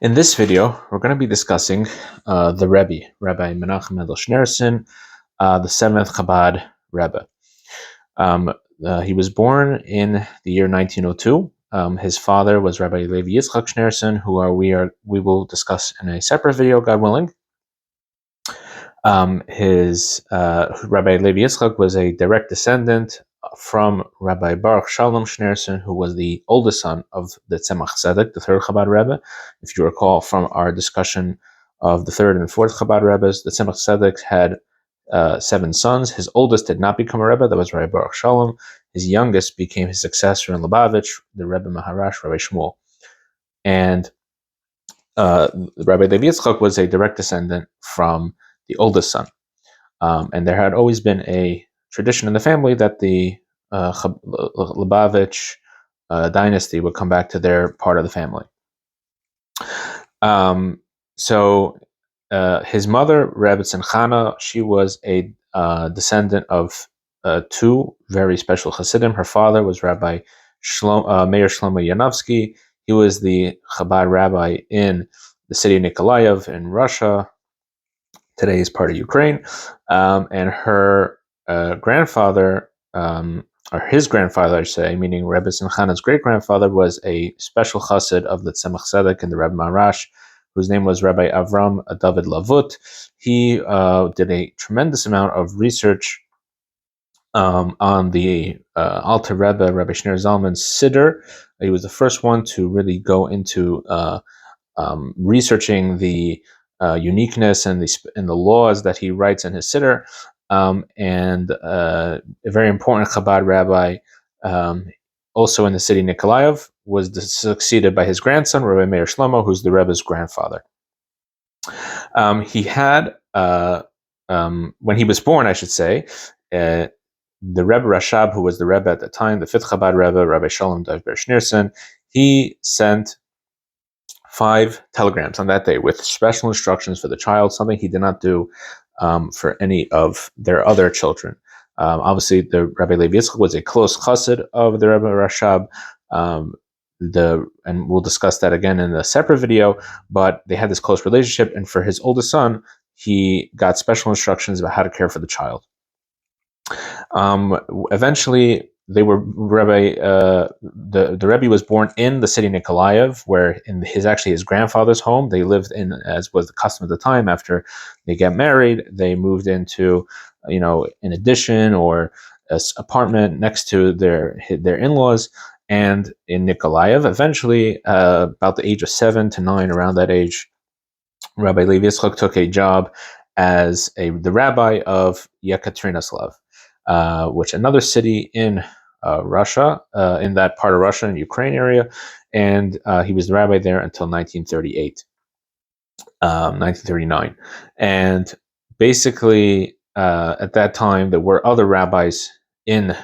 In this video, we're going to be discussing the Rebbe, Rabbi Menachem Mendel Schneerson, the seventh Chabad Rebbe. He was born in the year 1902. His father was Rabbi Levi Yitzchak Schneerson, who we will discuss in a separate video, God willing. His Rabbi Levi Yitzchak was a direct descendant from Rabbi Baruch Shalom Schneerson, who was the oldest son of the Tzemach Tzedek, the third Chabad Rebbe. If you recall from our discussion of the third and fourth Chabad Rebbes, the Tzemach Tzedek had 7 sons. His oldest did not become a Rebbe, that was Rabbi Baruch Shalom. His youngest became his successor in Lubavitch, the Rebbe Maharash, Rabbi Shmuel. And Rabbi Levi Yitzchak was a direct descendant from the oldest son. And there had always been a tradition in the family that the Lubavitch dynasty would come back to their part of the family. So his mother, Rebbe Chana, she was a descendant of 2 very special Hasidim. Her father was Rabbi Meir Shlomo Yanovsky. He was the Chabad rabbi in the city of Nikolaev in Russia. Today is part of Ukraine. And her grandfather, or his grandfather, I should say, meaning Rebbe Chana's great-grandfather, was a special chassid of the Tzemach Tzedek and the Rebbe Maharash, whose name was Rabbi Avram David Lavut. He did a tremendous amount of research on the Alter Rebbe, Rabbi Shneur Zalman's Siddur. He was the first one to really go into researching the uniqueness and the laws that he writes in his Siddur. And a very important Chabad rabbi, also in the city Nikolaev, was succeeded by his grandson, Rabbi Meir Shlomo, who's the Rebbe's grandfather. He had, when he was born, I should say, the Rebbe Rashab, who was the Rebbe at the time, the 5th Chabad Rebbe, Rabbi Shalom David Schneerson, he sent 5 telegrams on that day with special instructions for the child, something he did not do for any of their other children. Obviously, the Rabbi Levi Yitzchak was a close chassid of the Rebbe Rashab, and we'll discuss that again in a separate video, but they had this close relationship, and for his oldest son, he got special instructions about how to care for the child. Eventually, they were the Rebbe was born in the city Nikolaev, where in his grandfather's home. They lived in, as was the custom at the time. After they get married, they moved into an addition or an apartment next to their in-laws. And in Nikolaev, eventually, about the age of 7 to 9, around that age, Rabbi Levi Yitzchak took a job as the rabbi of Yekaterinoslav, which another city in Russia, in that part of Russia and Ukraine area, and he was the rabbi there until 1939. And basically, at that time, there were other rabbis in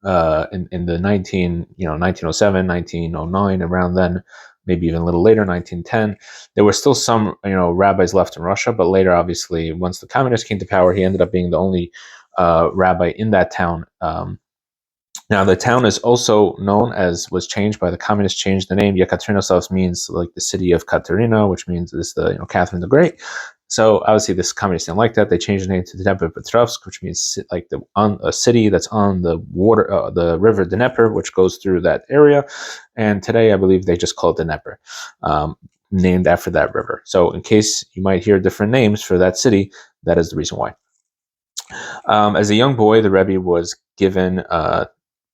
the 1907, 1909, around then, maybe even a little later, 1910. There were still some rabbis left in Russia, but later, obviously, once the communists came to power, he ended up being the only rabbi in that town. Now, the town is also known as, was changed by the communists, changed the name. Yekaterinoslav means like the city of Katerina, which means it's the Catherine the Great. So obviously, this communist didn't like that. They changed the name to Dnepropetrovsk, which means like a city that's on the water, the river Dnieper, which goes through that area. And today, I believe they just call it Dnieper, named after that river. So in case you might hear different names for that city, that is the reason why. As a young boy, the Rebbe was given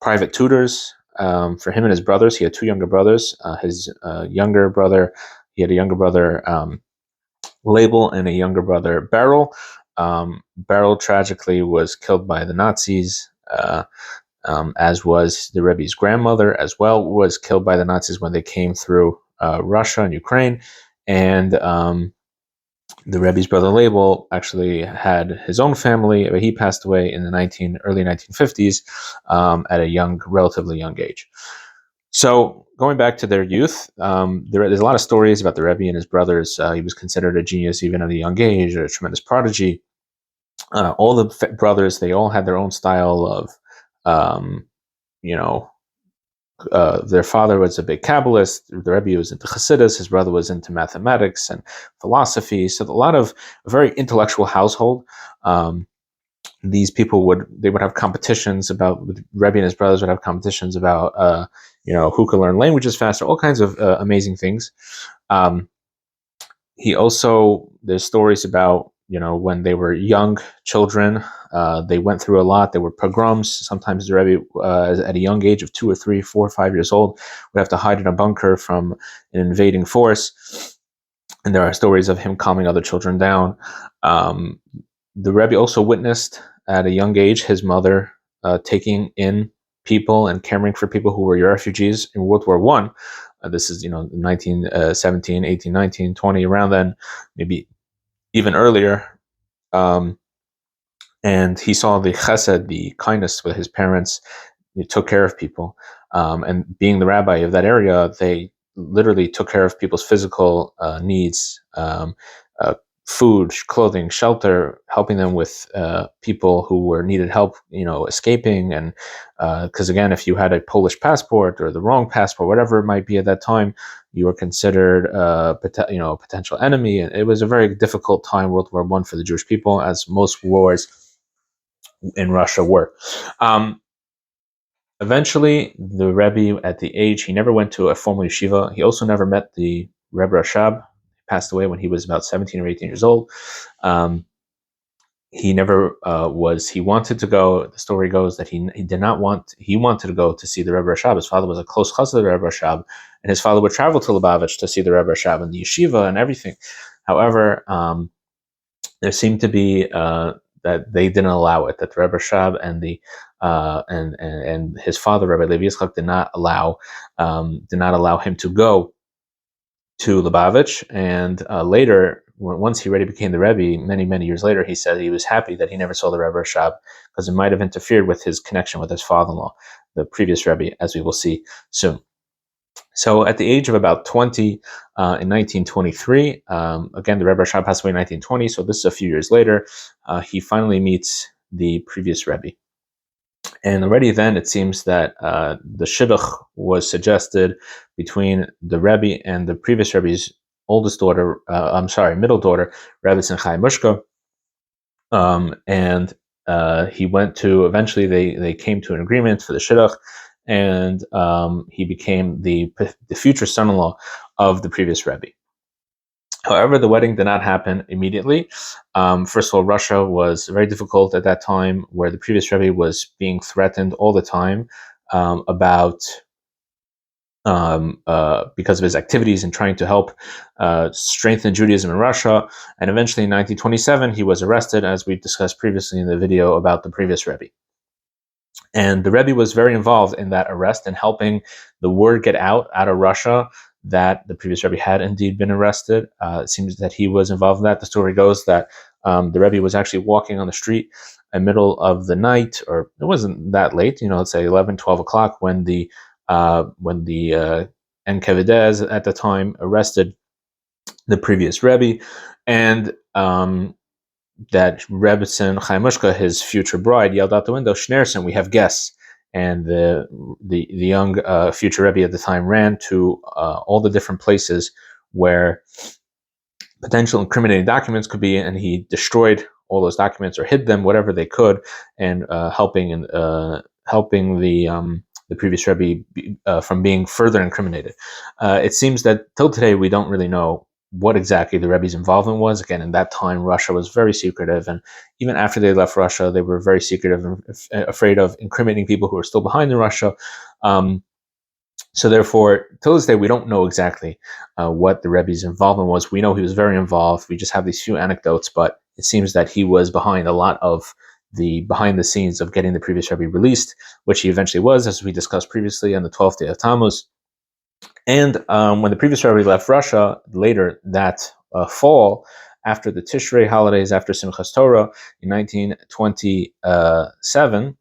private tutors for him and his brothers. He had 2 younger brothers. His younger brother, he had a younger brother, Label, and a younger brother, Beryl. Beryl tragically was killed by the Nazis, as was the Rebbe's grandmother as well, was killed by the Nazis when they came through Russia and Ukraine. And the Rebbe's brother Label actually had his own family, but he passed away in the early 1950s at a relatively young age. So going back to their youth, there's a lot of stories about the Rebbe and his brothers. He was considered a genius even at a young age, a tremendous prodigy. All the brothers, they all had their own style of, their father was a big Kabbalist. The Rebbe was into Chassidus. His brother was into mathematics and philosophy. So a lot of a very intellectual household. These people would have competitions about, Rebbe and his brothers would have competitions about who could learn languages faster, all kinds of amazing things. He also, there's stories about when they were young children, they went through a lot. There were pogroms. Sometimes the Rebbe, at a young age of 2 or 3, 4 or 5 years old, would have to hide in a bunker from an invading force. And there are stories of him calming other children down. The Rebbe also witnessed at a young age his mother taking in people and caring for people who were refugees in World War I. This is 1917, 18, 19, 20, around then, maybe even earlier. And he saw the chesed, the kindness with his parents. He took care of people. And being the rabbi of that area, they literally took care of people's physical needs, food, clothing, shelter, helping them with people who needed help, escaping. And because again, if you had a Polish passport or the wrong passport, whatever it might be at that time, you were considered a potential enemy. And it was a very difficult time, World War I, for the Jewish people, as most wars in Russia were. Eventually, the Rebbe, at the age, he never went to a formal yeshiva. He also never met the Rebbe Rashab. He passed away when he was about 17 or 18 years old. He never he wanted to go. The story goes that he wanted to go to see the Rebbe Rashab. His father was a close cousin of the Rebbe Rashab, and his father would travel to Lubavitch to see the Rebbe Rashab and the yeshiva and everything. However, there seemed to be that they didn't allow it. That the Rebbe Rashab and the and his father, Rabbi Levi Yitzchak, did not allow him to go to Lubavitch. And later, once he already became the Rebbe, many years later, he said he was happy that he never saw the Rebbe Rashab because it might have interfered with his connection with his father-in-law, the previous Rebbe, as we will see soon. So at the age of about 20, in 1923, again, the Rebbe Rashab passed away in 1920, so this is a few years later, he finally meets the previous Rebbe. And already then, it seems that the shidduch was suggested between the Rebbe and the previous Rebbe's oldest daughter, middle daughter, Rebbe Simchai Mushka. And he went to, eventually they came to an agreement for the shidduch, and he became the future son-in-law of the previous Rebbe. However, the wedding did not happen immediately. First of all, Russia was very difficult at that time, where the previous Rebbe was being threatened all the time because of his activities in trying to help strengthen Judaism in Russia. And eventually in 1927, he was arrested, as we discussed previously in the video about the previous Rebbe. And the Rebbe was very involved in that arrest and helping the word get out of Russia that the previous Rebbe had indeed been arrested. It seems that he was involved in that. The story goes that the Rebbe was actually walking on the street in the middle of the night, or it wasn't that late, let's say 11, 12 o'clock, when the NKVD at the time arrested the previous Rebbe, and that Rebbe Chaim Mushka, his future bride, yelled out the window, "Schneerson, we have guests." And the young future Rebbe at the time ran to all the different places where potential incriminating documents could be, and he destroyed all those documents or hid them, whatever they could, and helping the previous Rebbe from being further incriminated. It seems that till today we don't really know what exactly the Rebbe's involvement was. Again, in that time, Russia was very secretive, and even after they left Russia, they were very secretive and afraid of incriminating people who were still behind in Russia. So therefore, till this day, we don't know exactly what the Rebbe's involvement was. We know he was very involved. We just have these few anecdotes, but it seems that he was behind a lot of the behind the scenes of getting the previous Rebbe released, which he eventually was, as we discussed previously, on the 12th day of Tammuz. And when the previous Rebbe left Russia later that fall, after the Tishrei holidays, after Simchas Torah in 1927,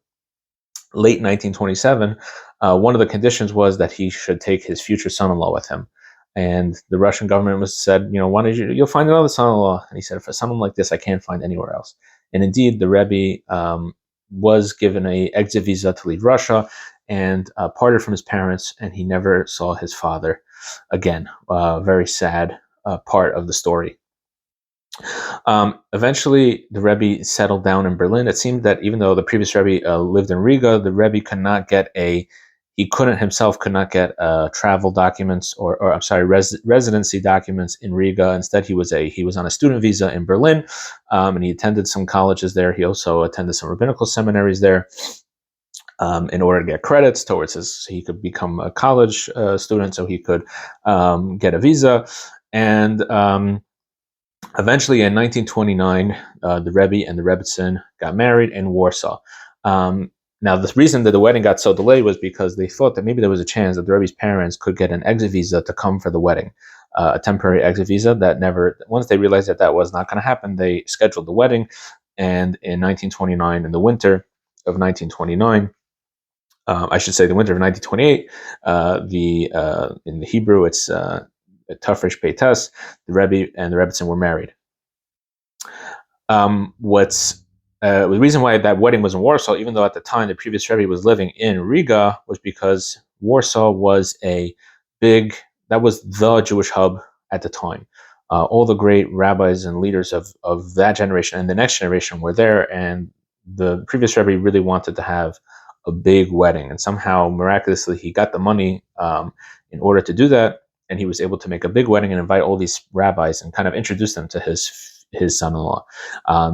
late 1927, one of the conditions was that he should take his future son-in-law with him. And the Russian government said, why don't you'll find another son-in-law. And he said, for someone like this, I can't find anywhere else. And indeed, the Rebbe was given an exit visa to leave Russia, and parted from his parents, and he never saw his father again. Very sad part of the story. Eventually, the Rebbe settled down in Berlin. It seemed that even though the previous Rebbe lived in Riga, the Rebbe could not get could not get travel documents or I'm sorry, residency documents in Riga. Instead, he was on a student visa in Berlin, and he attended some colleges there. He also attended some rabbinical seminaries there. In order to get credits towards so he could become a college student, so he could get a visa. And eventually, in 1929, the Rebbe and the Rebbitzin got married in Warsaw. Now, the reason that the wedding got so delayed was because they thought that maybe there was a chance that the Rebbe's parents could get an exit visa to come for the wedding, a temporary exit visa that never. Once they realized that that was not going to happen, they scheduled the wedding. And in 1929, in the winter of 1929, I should say the winter of 1928, in the Hebrew it's Tafresh Peites, the Rebbe and the Rebbitzin were married. The reason why that wedding was in Warsaw, even though at the time the previous Rebbe was living in Riga, was because Warsaw was that was the Jewish hub at the time. All the great rabbis and leaders of that generation and the next generation were there, and the previous Rebbe really wanted to have a big wedding, and somehow miraculously he got the money in order to do that, and he was able to make a big wedding and invite all these rabbis and kind of introduce them to his son-in-law,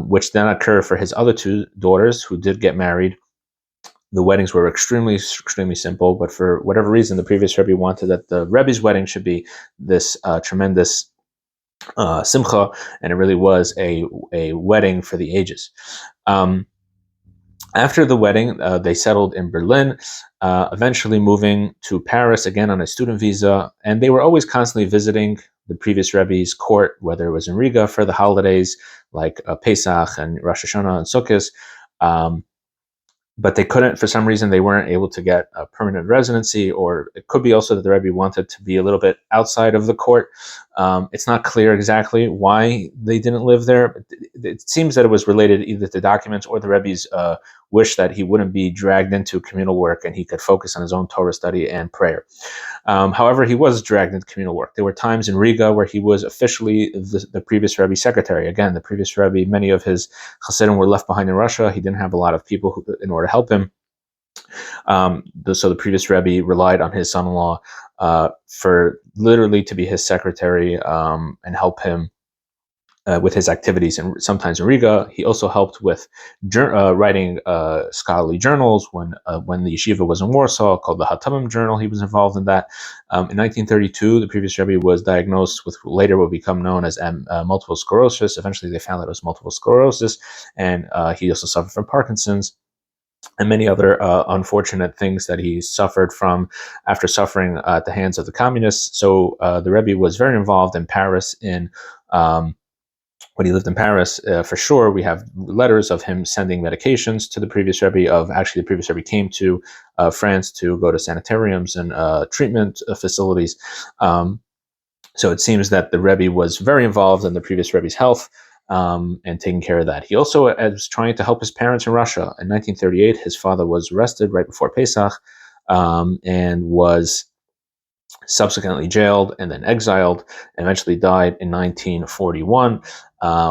which then occurred for his other two daughters who did get married. The weddings were extremely simple, but for whatever reason, the previous Rebbe wanted that the Rebbe's wedding should be this tremendous simcha, and it really was a wedding for the ages. After the wedding, they settled in Berlin, eventually moving to Paris again on a student visa, and they were always constantly visiting the previous Rebbe's court, whether it was in Riga for the holidays like Pesach and Rosh Hashanah and Sukkot. But they couldn't, for some reason, they weren't able to get a permanent residency, or it could be also that the Rebbe wanted to be a little bit outside of the court. It's not clear exactly why they didn't live there. It seems that it was related either to documents or the Rebbe's wish that he wouldn't be dragged into communal work and he could focus on his own Torah study and prayer. However, he was dragged into communal work. There were times in Riga where he was officially the previous Rebbe's secretary. Again, the previous Rebbe, many of his Hasidim were left behind in Russia. He didn't have a lot of people in order to help him. So the previous Rebbe relied on his son-in-law for literally to be his secretary and help him with his activities, and sometimes in Riga. He also helped with writing scholarly journals when the yeshiva was in Warsaw, called the Hatamim Journal. He was involved in that. In 1932, the previous Rebbe was diagnosed with later what become known as multiple sclerosis. Eventually, they found that it was multiple sclerosis, and he also suffered from Parkinson's and many other unfortunate things that he suffered from after suffering at the hands of the communists. So the Rebbe was very involved in Paris when he lived in Paris. For sure, we have letters of him sending medications to the previous Rebbe. The previous Rebbe came to France to go to sanitariums and treatment facilities. So it seems that the Rebbe was very involved in the previous Rebbe's health and taking care of that. He also was trying to help his parents in Russia. In 1938, his father was arrested right before Pesach and was subsequently jailed and then exiled, and eventually died in 1941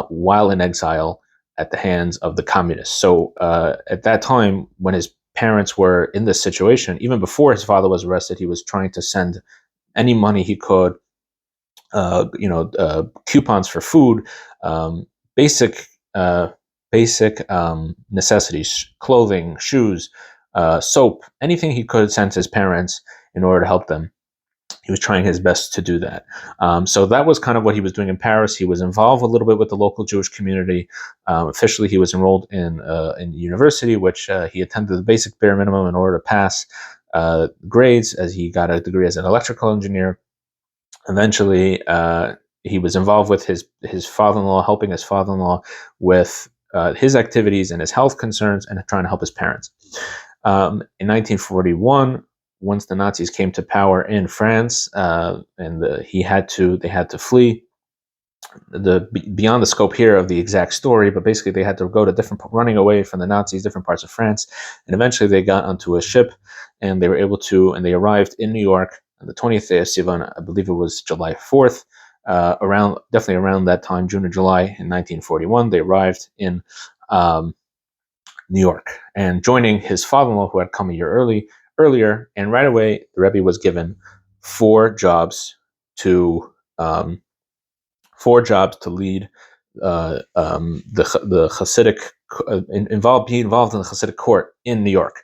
while in exile at the hands of the communists. So at that time, when his parents were in this situation, even before his father was arrested, he was trying to send any money he could, coupons for food, basic necessities, clothing, shoes, soap, anything he could send to his parents in order to help them. He was trying his best to do that. So that was kind of what he was doing in Paris. He was involved a little bit with the local Jewish community. Officially, he was enrolled in university, which he attended the basic bare minimum in order to pass grades, as he got a degree as an electrical engineer. Eventually, he was involved with his father-in-law, helping his father-in-law with his activities and his health concerns, and trying to help his parents. In 1941, once the Nazis came to power in France, they had to flee beyond the scope here of the exact story, but basically they had to go to running away from the Nazis, different parts of France, and eventually they got onto a ship, and they were able to, and they arrived in New York on the 20th day of Sivan, I believe it was July 4th, definitely around that time, June or July in 1941, they arrived in New York, and joining his father-in-law who had come a year earlier, and right away the Rebbe was given four jobs to um, lead the Hasidic be involved in the Hasidic court in New York.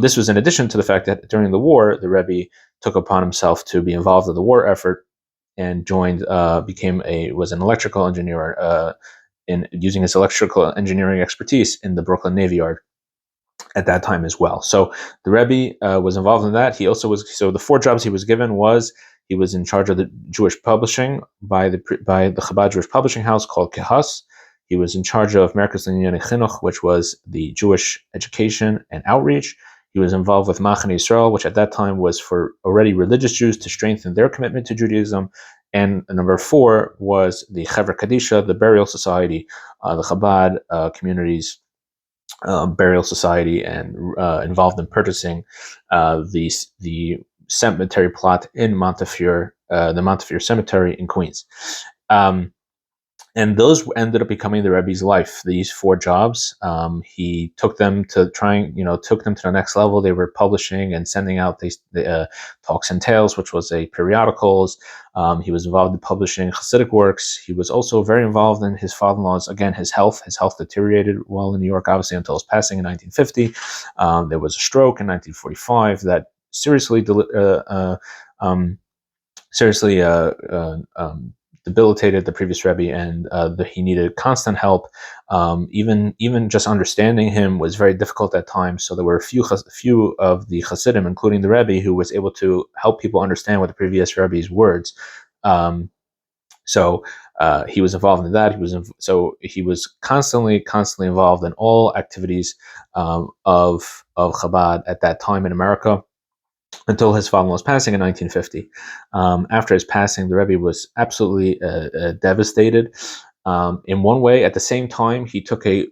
This was in addition to the fact that during the war, the Rebbe took upon himself to be involved in the war effort and was an electrical engineer in using his electrical engineering expertise in the Brooklyn Navy Yard at that time as well. So the Rebbe was involved in that. He also was, so the four jobs he was given was, he was in charge of the Jewish publishing by the Chabad Jewish publishing house called Kehas. He was in charge of Merkaz L'Inyanei Chinuch, which was the Jewish education and outreach. He was involved with Machane Yisrael, which at that time was for already religious Jews to strengthen their commitment to Judaism. And number four was the Chevra Kadisha, the burial society, the Chabad communities burial society, and involved in purchasing the cemetery plot in Montefiore, the Montefiore Cemetery in Queens. And those ended up becoming the Rebbe's life. These four jobs, he took them to took them to the next level. They were publishing and sending out these Talks and Tales, which was a periodicals. He was involved in publishing Hasidic works. He was also very involved in his father-in-law's, again, his health. His health deteriorated while in New York, obviously, until his passing in 1950. There was a stroke in 1945 that seriously debilitated the previous Rebbe, and he needed constant help. Even just understanding him was very difficult at times. So there were a few of the Hasidim, including the Rebbe, who was able to help people understand what the previous Rebbe's words. So he was involved in that. He was constantly involved in all activities of Chabad at that time in America, until his father-in-law's passing in 1950. After his passing, the Rebbe was absolutely devastated. In one way, at the same time, he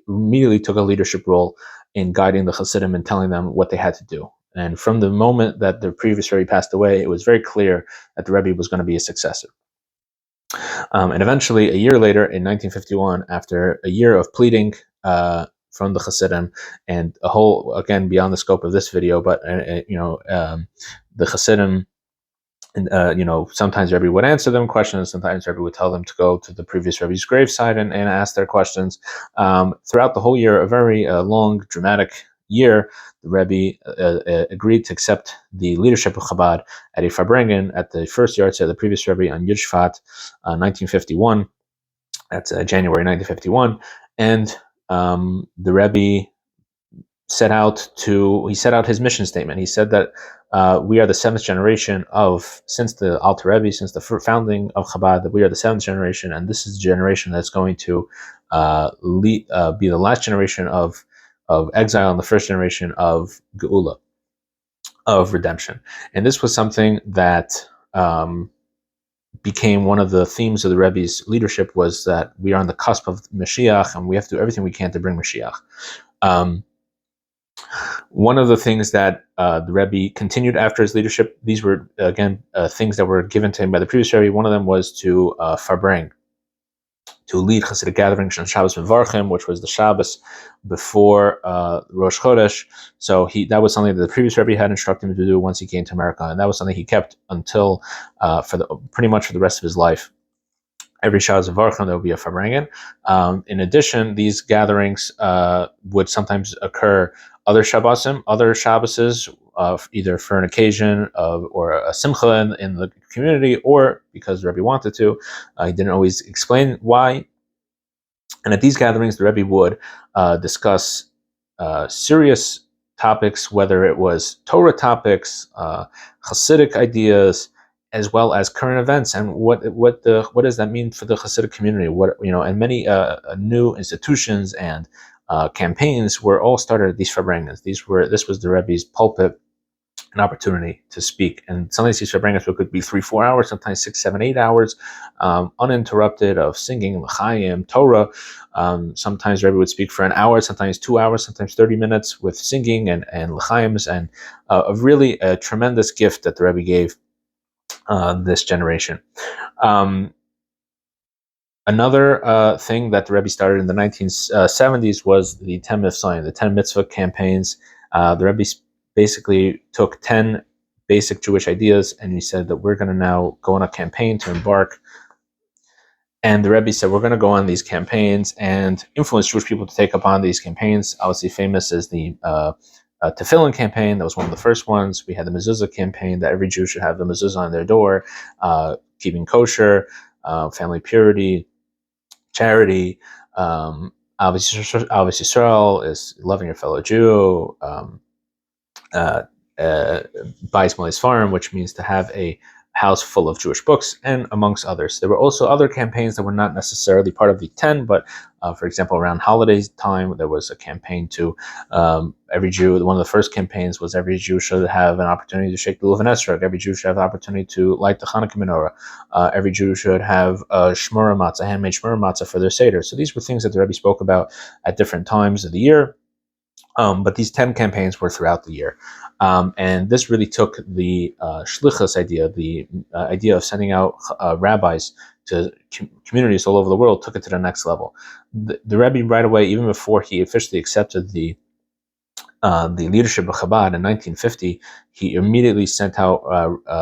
immediately took a leadership role in guiding the Hasidim and telling them what they had to do. And from the moment that the previous Rebbe passed away, it was very clear that the Rebbe was going to be a successor. And eventually, a year later, in 1951, after a year of pleading from the Hasidim, and a whole, again, beyond the scope of this video, but the Hasidim, sometimes Rebbe would answer them questions, sometimes Rebbe would tell them to go to the previous Rebbe's graveside and ask their questions. Throughout the whole year, a very long, dramatic year, the Rebbe agreed to accept the leadership of Chabad at a Farbrengen at the first yard sale of the previous Rebbe on Yud Shvat, 1951. That's January 1951, and the Rebbe set out his mission statement. He said that we are the seventh generation since the Alter Rebbe, since the founding of Chabad, that we are the seventh generation, and this is the generation that's going to be the last generation of exile and the first generation of Geula, of redemption. And this was something that became one of the themes of the Rebbe's leadership, was that we are on the cusp of Mashiach, and we have to do everything we can to bring Mashiach. One of the things that the Rebbe continued after his leadership, these were, again, things that were given to him by the previous Rebbe. One of them was to farbreng, to lead Hasidic gatherings on Shabbos Mevarchim, which was the Shabbos before Rosh Chodesh. So that was something that the previous Rebbe had instructed him to do once he came to America, and that was something he kept until pretty much for the rest of his life. Every Shabbos Mevarchim there would be a farbrengen. In addition, these gatherings would sometimes occur other Shabboses, either for an occasion or a simcha in the community, or because the Rebbe wanted to. He didn't always explain why. And at these gatherings, the Rebbe would discuss serious topics, whether it was Torah topics, Hasidic ideas, as well as current events, and what does that mean for the Hasidic community? And many new institutions and campaigns were all started at these farbrengens. This was the Rebbe's pulpit, an opportunity to speak. And sometimes these Farbrengens could be 3-4 hours, sometimes 6-7-8 hours, uninterrupted, of singing l'chaim, Torah. Sometimes Rebbe would speak for an hour, sometimes 2 hours, sometimes 30 minutes with singing and l'chaims, and really a tremendous gift that the Rebbe gave this generation. Another thing that the Rebbe started in the 1970s was the 10 mitzvah, the 10 mitzvah campaigns. The Rebbe basically took 10 basic Jewish ideas, and he said that we're going to now go on a campaign to embark. And the Rebbe said, we're going to go on these campaigns and influence Jewish people to take up on these campaigns. Obviously famous is the Tefillin campaign. That was one of the first ones. We had the mezuzah campaign, that every Jew should have the mezuzah on their door, keeping kosher, family purity, charity. Obviously Yisrael is loving your fellow Jew. Bais Malis Farm, which means to have a house full of Jewish books, and amongst others. There were also other campaigns that were not necessarily part of the 10, but for example, around holidays time, there was a campaign to every Jew. One of the first campaigns was every Jew should have an opportunity to shake the lulav and esrog. Every Jew should have the opportunity to light the Hanukkah menorah. Every Jew should have shmura matzah, handmade shmura matzah for their seder. So these were things that the Rebbe spoke about at different times of the year. But these 10 campaigns were throughout the year. And this really took the shlichus idea, the idea of sending out rabbis to communities all over the world, took it to the next level. The Rebbe right away, even before he officially accepted the leadership of Chabad in 1950, he immediately sent out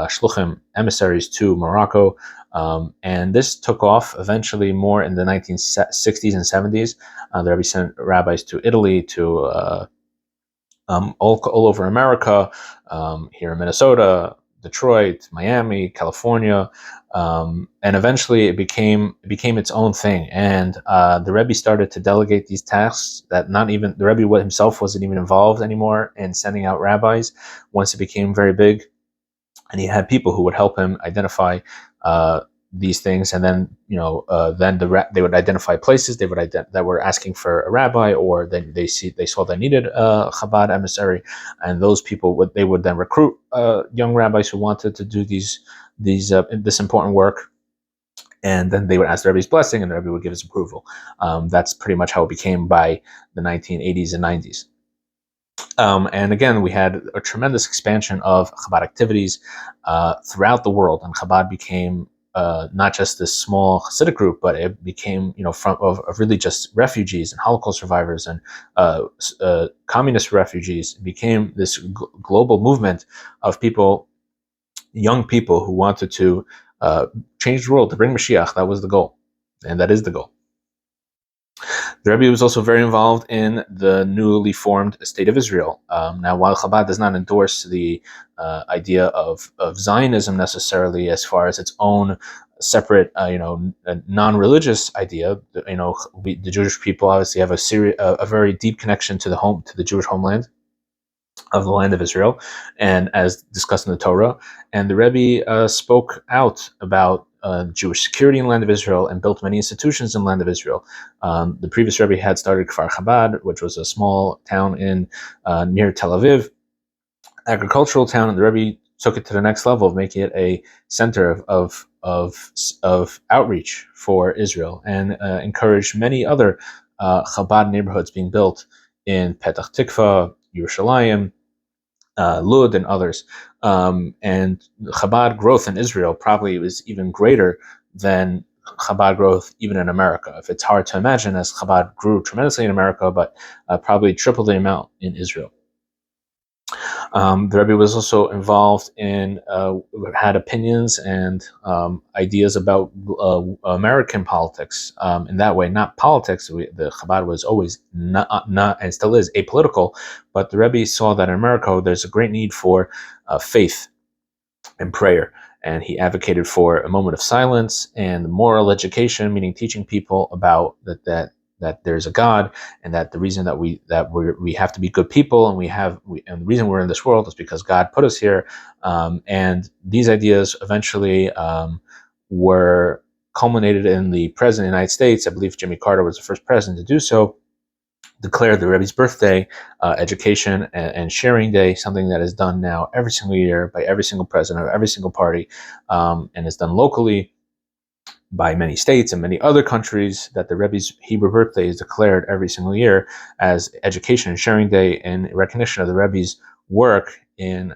shluchim, emissaries, to Morocco. And this took off eventually more in the 1960s and 70s. The Rebbe sent rabbis to Italy, to all over America, here in Minnesota, Detroit, Miami, California, and eventually it became its own thing. And the Rebbe started to delegate these tasks that not even the Rebbe himself wasn't even involved anymore in sending out rabbis. Once it became very big, and he had people who would help him identify these things, and then then they would identify places they would that were asking for a rabbi, or they saw they needed a Chabad emissary, and those people would then recruit young rabbis who wanted to do this important work, and then they would ask the Rebbe's blessing, and the Rebbe would give his approval. That's pretty much how it became by the 1980s and 90s. And again, we had a tremendous expansion of Chabad activities throughout the world, and Chabad became not just this small Hasidic group, but it became, of really just refugees and Holocaust survivors and communist refugees. It became this global movement of people, young people who wanted to change the world, to bring Mashiach. That was the goal, and that is the goal. The Rebbe was also very involved in the newly formed State of Israel. Now, while Chabad does not endorse the idea of Zionism necessarily, as far as its own separate, non-religious idea, the Jewish people obviously have a very deep connection to the Jewish homeland of the land of Israel, and as discussed in the Torah. And the Rebbe spoke out about Jewish security in the land of Israel and built many institutions in the land of Israel. The previous Rebbe had started Kfar Chabad, which was a small town in near Tel Aviv, agricultural town, and the Rebbe took it to the next level of making it a center of outreach for Israel, and encouraged many other Chabad neighborhoods being built in Petach Tikva, Yerushalayim, Lud, and others. And Chabad growth in Israel probably was even greater than Chabad growth even in America. If it's hard to imagine, as Chabad grew tremendously in America, but probably triple the amount in Israel. The Rebbe was also involved in, had opinions and ideas about American politics. In that way, not politics. The Chabad was always not and still is apolitical, but the Rebbe saw that in America there's a great need for faith and prayer. And he advocated for a moment of silence and moral education, meaning teaching people about that there's a God, and that the reason that we have to be good people, and and the reason we're in this world is because God put us here. And these ideas eventually were culminated in the president of the United States. I believe Jimmy Carter was the first president to do so, declared the Rebbe's birthday, education and sharing day, something that is done now every single year by every single president of every single party, and is done locally by many states and many other countries, that the Rebbe's Hebrew birthday is declared every single year as Education and Sharing Day in recognition of the Rebbe's work in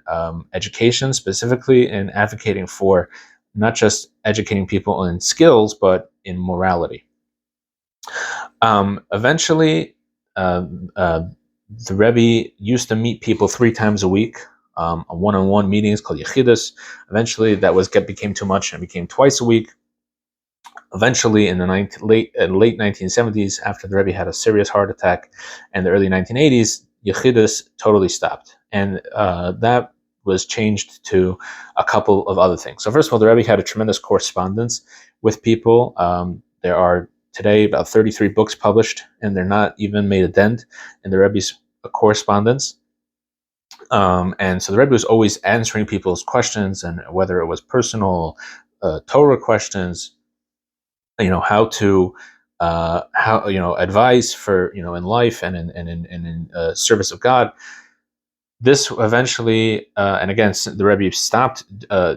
education, specifically in advocating for not just educating people in skills, but in morality. Eventually, the Rebbe used to meet people 3 times a week, one-on-one meetings called yechidus. Eventually, became too much and became twice a week. Eventually, in the late 1970s, after the Rebbe had a serious heart attack, and the early 1980s, yechidus totally stopped, and that was changed to a couple of other things. So first of all, the Rebbe had a tremendous correspondence with people. There are today about 33 books published, and they're not even made a dent in the Rebbe's correspondence. And so the Rebbe was always answering people's questions, and whether it was personal Torah questions, how to advice for in life and in service of God. This eventually, and again, the Rebbe stopped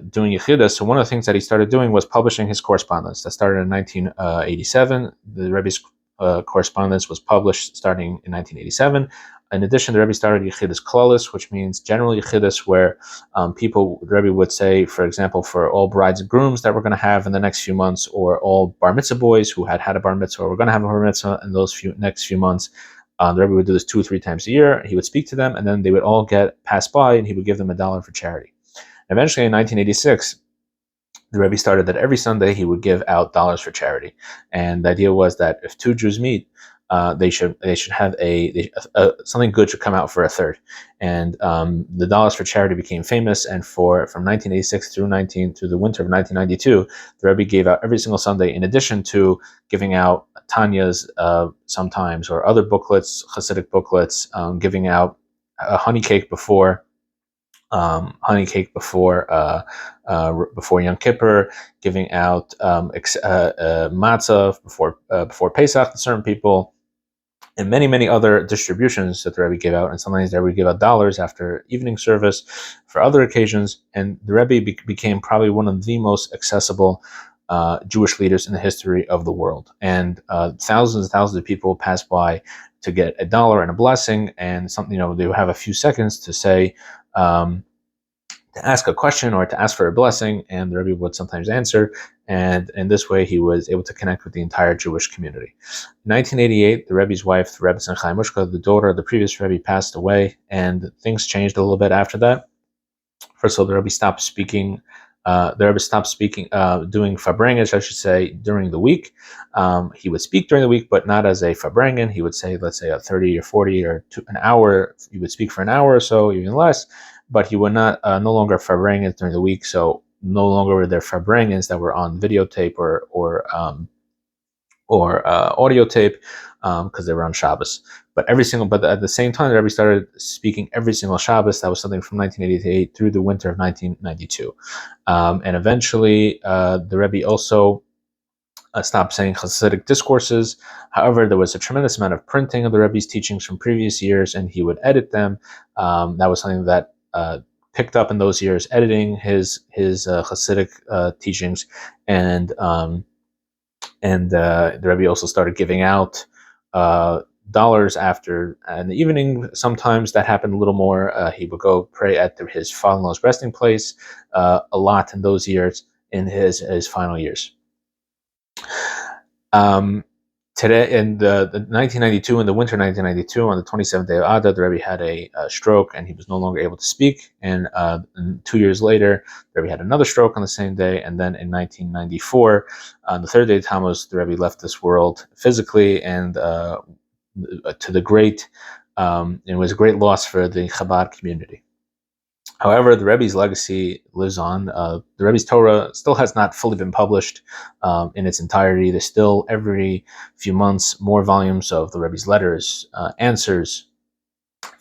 doing Yechidus. So one of the things that he started doing was publishing his correspondence. That started in 1987. The Rebbe's correspondence was published starting in 1987. In addition, the Rebbe started Yechidus Klalis, which means general Yechidus, where the Rebbe would say, for example, for all brides and grooms that we're going to have in the next few months, or all bar mitzvah boys who had a bar mitzvah or were going to have a bar mitzvah in those next few months, the Rebbe would do this 2 or 3 times a year. He would speak to them, and then they would all pass by, and he would give them $1 for charity. Eventually, in 1986, the Rebbe started that every Sunday he would give out dollars for charity, and the idea was that if 2 Jews meet, they should have something good should come out for a third. And the dollars for charity became famous, and from 1986 through the winter of 1992, the Rebbe gave out every single Sunday, in addition to giving out Tanya's sometimes, or other booklets, Hasidic booklets, giving out a honey cake before Yom Kippur, giving out matzah before Pesach to certain people, and many other distributions that the Rebbe gave out. And sometimes the Rebbe gave out dollars after evening service for other occasions. And the Rebbe became probably one of the most accessible Jewish leaders in the history of the world. And thousands and thousands of people pass by to get $1 and a blessing, and something, they would have a few seconds to say, to ask a question or to ask for a blessing, and the Rebbe would sometimes answer, and in this way he was able to connect with the entire Jewish community. In 1988, the Rebbe's wife, the Rebbe Chaim, the daughter of the previous Rebbe, passed away, and things changed a little bit after that. First of all, the Rebbe stopped speaking. Doing farbrengen, I should say, during the week. He would speak during the week, but not as a farbrengen. He would say, let's say, a 30 or 40 or an hour. He would speak for an hour or so, even less. But he would no longer farbrengen during the week. So no longer were there farbrengens that were on videotape or audio tape, because they were on Shabbos. But at the same time, the Rebbe started speaking every single Shabbos. That was something from 1988 through the winter of 1992. And eventually, the Rebbe also stopped saying Hasidic discourses. However, there was a tremendous amount of printing of the Rebbe's teachings from previous years, and he would edit them. That was something that picked up in those years, editing his Hasidic teachings, and the Rebbe also started giving out dollars after in the evening. Sometimes that happened a little more. He would go pray at his father-in-law's resting place a lot in those years, in his final years. Today, in the 1992, in the winter 1992, on the 27th day of Adar, the Rebbe had a stroke, and he was no longer able to speak. And 2 years later, the Rebbe had another stroke on the same day. And then in 1994, on the third day of Tammuz, the Rebbe left this world physically, and to the great, it was a great loss for the Chabad community. However, the Rebbe's legacy lives on. The Rebbe's Torah still has not fully been published in its entirety. There's still, every few months, more volumes of the Rebbe's letters, answers,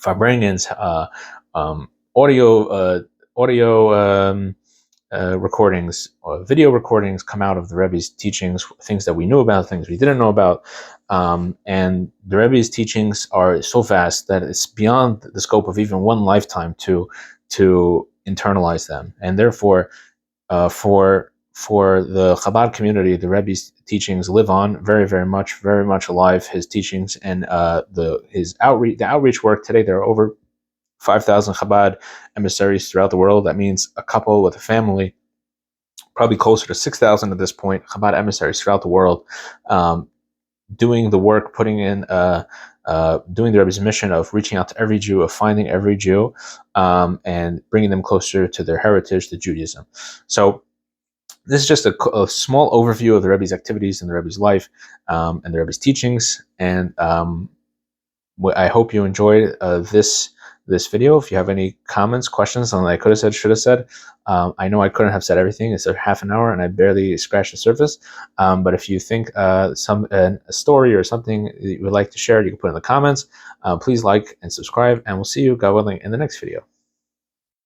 farbrengens, audio recordings or video recordings come out of the Rebbe's teachings, things that we knew about, things we didn't know about. And the Rebbe's teachings are so vast that it's beyond the scope of even one lifetime to internalize them. And therefore, for the Chabad community, the Rebbe's teachings live on very much alive. His teachings and the outreach work today. There are over 5,000 Chabad emissaries throughout the world. That means a couple with a family, probably closer to 6,000 at this point, Chabad emissaries throughout the world, doing the work, putting in, doing the Rebbe's mission of reaching out to every Jew, of finding every Jew, and bringing them closer to their heritage, to Judaism. So this is just a small overview of the Rebbe's activities and the Rebbe's life, and the Rebbe's teachings. And I hope you enjoyed this video. If you have any comments, questions on what I could have said, should have said, I know I couldn't have said everything. It's a half an hour and I barely scratched the surface. But if you think a story or something that you would like to share, you can put in the comments. Please like and subscribe, and we'll see you, God willing, in the next video.